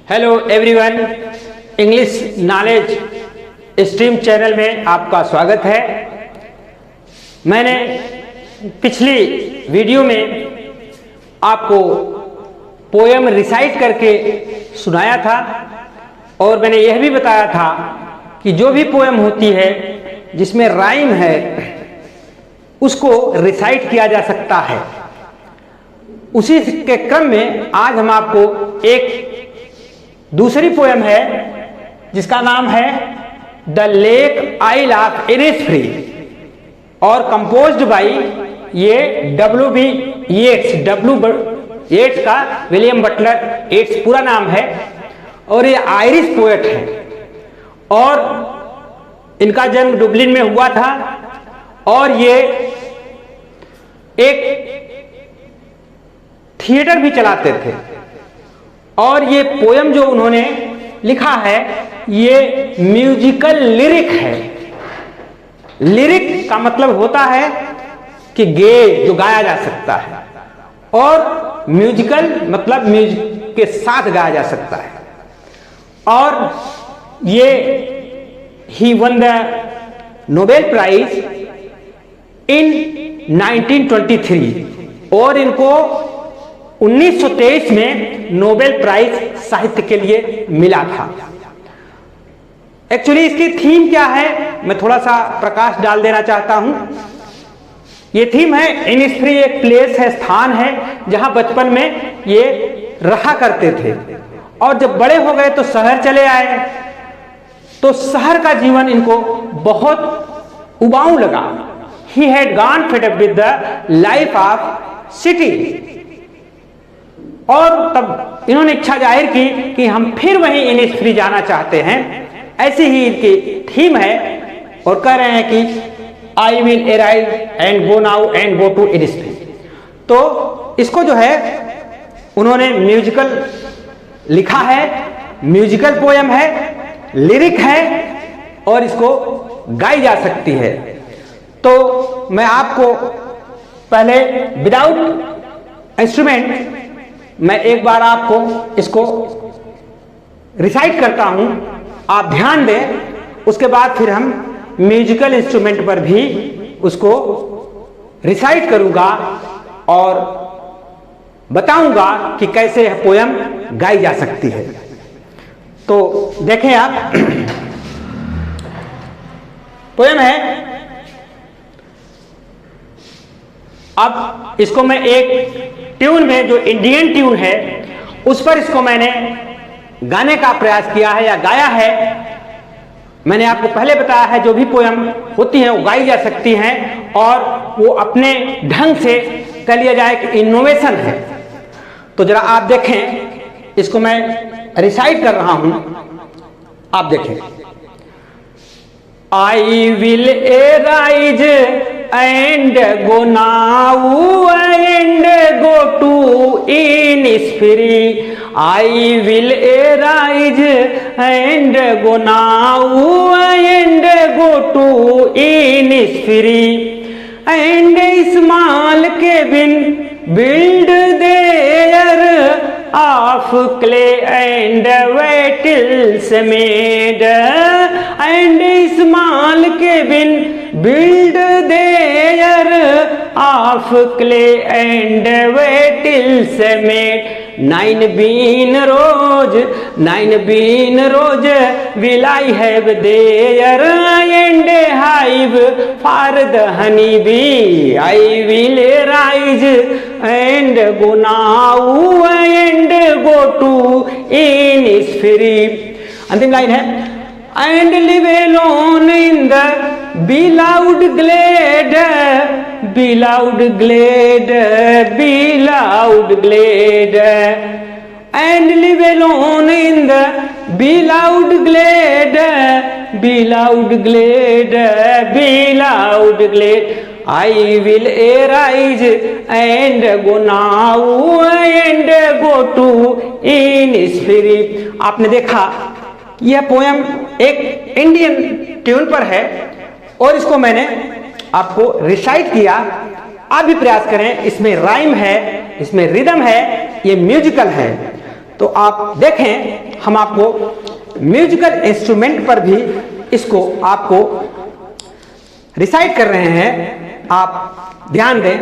Hello everyone, English knowledge stream channel में आपका स्वागत है। मैंने पिछली वीडियो में आपको पोएम रिसाइट करके सुनाया था और मैंने यह भी बताया था कि जो भी पोएम होती है जिसमें राइम है उसको रिसाइट किया जा सकता है। उसी के क्रम में आज हम आपको एक दूसरी पोएम है जिसका नाम है the lake isle of Innisfree और कंपोज्ड बाई ये W.B. येट्स का विलियम बटलर येट्स पूरा नाम है और ये आयरिश पोएट है और इनका जन्म डुबलिन में हुआ था और ये एक थिएटर भी चलाते थे और ये पोएम जो उन्होंने लिखा है ये म्यूजिकल लिरिक है। लिरिक का मतलब होता है कि गे जो गाया जा सकता है और म्यूजिकल मतलब म्यूजिक के साथ गाया जा सकता है। और ये he won the Nobel prize in 1923 और इनको 1923 में नोबेल प्राइज साहित्य के लिए मिला था। एक्चुअली इसकी थीम क्या है मैं थोड़ा सा प्रकाश डाल देना चाहता हूं। ये थीम है इनिसफ्री एक प्लेस है, स्थान है जहां बचपन में ये रहा करते थे और जब बड़े हो गए तो शहर चले आए तो शहर का जीवन इनको बहुत उबाऊ लगा। He had gone fed up with the life of city और तब इन्होंने इच्छा जाहिर की कि हम फिर वहीं इनिसफ्री जाना चाहते हैं। ऐसी ही इनकी थीम है और कह रहे हैं कि I will arrive and go now and go to Innisfree. तो इसको जो है उन्होंने म्यूजिकल लिखा है, म्यूजिकल पोएम है, लिरिक है और इसको गाई जा सकती है। तो मैं आपको पहले विदाउट इंस्ट्रूमेंट मैं एक बार आपको इसको रिसाइट करता हूं, आप ध्यान दें। उसके बाद फिर हम म्यूजिकल इंस्ट्रूमेंट पर भी उसको रिसाइट करूंगा और बताऊंगा कि कैसे यह पोएम गाई जा सकती है। तो देखें आप, पोएम है। अब इसको मैं एक ट्यून में जो इंडियन ट्यून है उस पर इसको मैंने गाने का प्रयास किया है या गाया है। मैंने आपको पहले बताया है जो भी पोएम होती है वो गाई जा सकती हैं और वो अपने ढंग से कह लिया जाए कि इनोवेशन है। तो जरा आप देखें, इसको मैं रिसाइट कर रहा हूं, आप देखें। I will arise and go now and go to Innisfree. I will arise and go now and go to Innisfree. And a small cabin build there of clay and wattles made. And a small cabin build there of clay and wattles made. 9 bean rows will I have there and a hive for the honey bee. I will rise and go now and go to Innisfree. अंतिम line है, and live alone in the beloved glade, beloved glade, beloved glade, and live alone in the beloved glade, beloved glade, beloved glade. I will arise and go now and go to Innisfree. आपने देखा यह poem एक Indian tune पर है और इसको मैंने आपको रिसाइट किया। आप भी प्रयास करें, इसमें राइम है, इसमें रिदम है, ये म्यूजिकल है। तो आप देखें हम आपको म्यूजिकल इंस्ट्रूमेंट पर भी इसको आपको रिसाइट कर रहे हैं, आप ध्यान दें।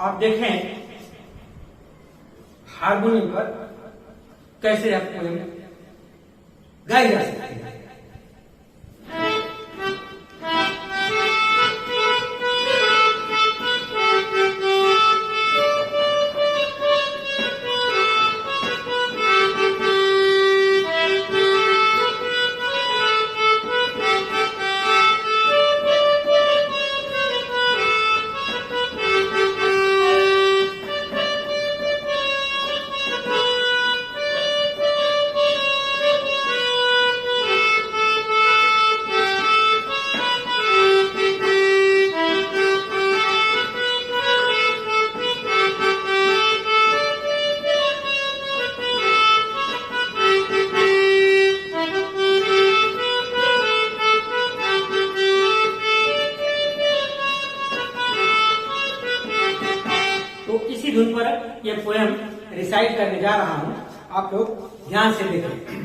आप देखें हारमोनियम पर कैसे आपको गाई जा सकती है। तो इसी धुन पर यह पोएम रिसाइट करने जा रहा हूं, आप लोग ध्यान से देखें।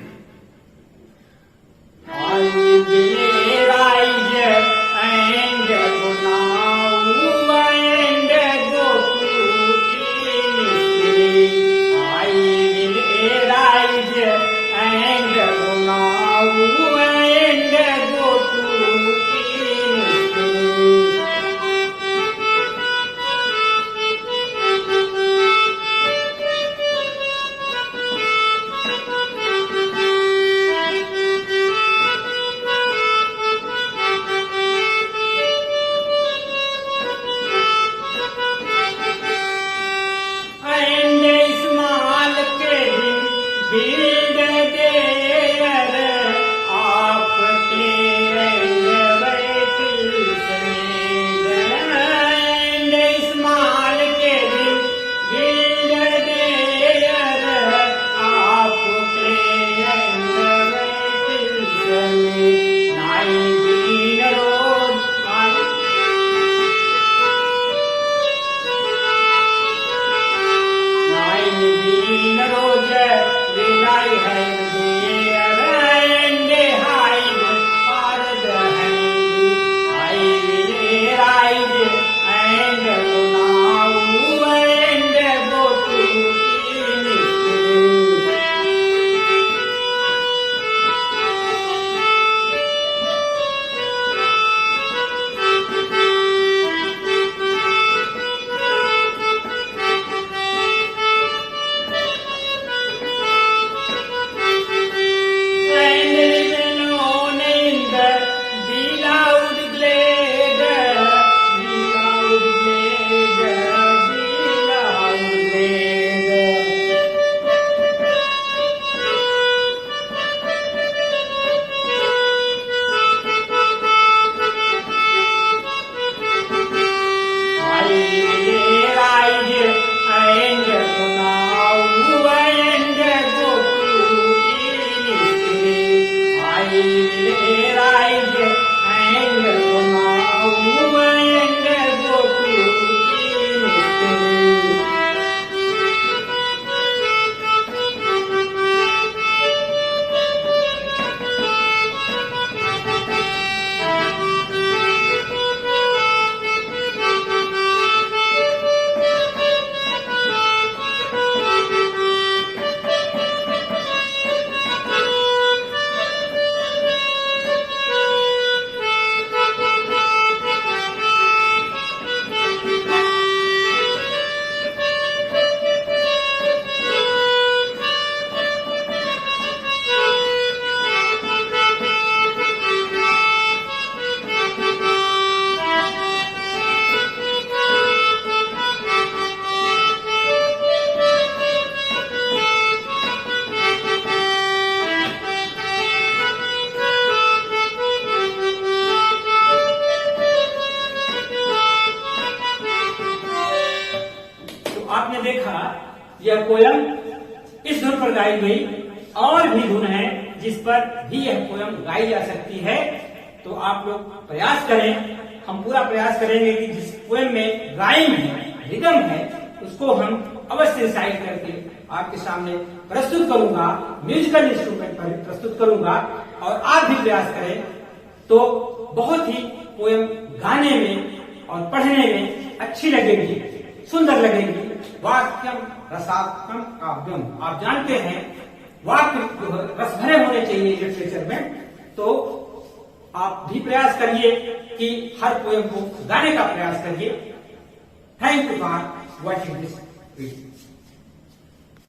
आपने देखा यह पोयम इस धुन पर गाई गई, और भी धुन है जिस पर भी यह पोयम गाई जा सकती है। तो आप लोग प्रयास करें, हम पूरा प्रयास करेंगे कि जिस पोयम में राइम है, रिदम है, उसको हम अवश्य रिसाइट करके आपके सामने प्रस्तुत करूंगा, म्यूजिकल इंस्ट्रूमेंट पर प्रस्तुत करूंगा। और आप भी प्रयास करें तो बहुत ही पोयम गाने में और पढ़ने में अच्छी लगेगी, सुंदर लगेगी। वाक्यम रसात्मक काव्यम, आप जानते हैं वाक्य जो है रस भरे होने चाहिए लिटरेचर में। तो आप भी प्रयास करिए कि हर पोयम को गाने का प्रयास करिए। Thank you for watching this video.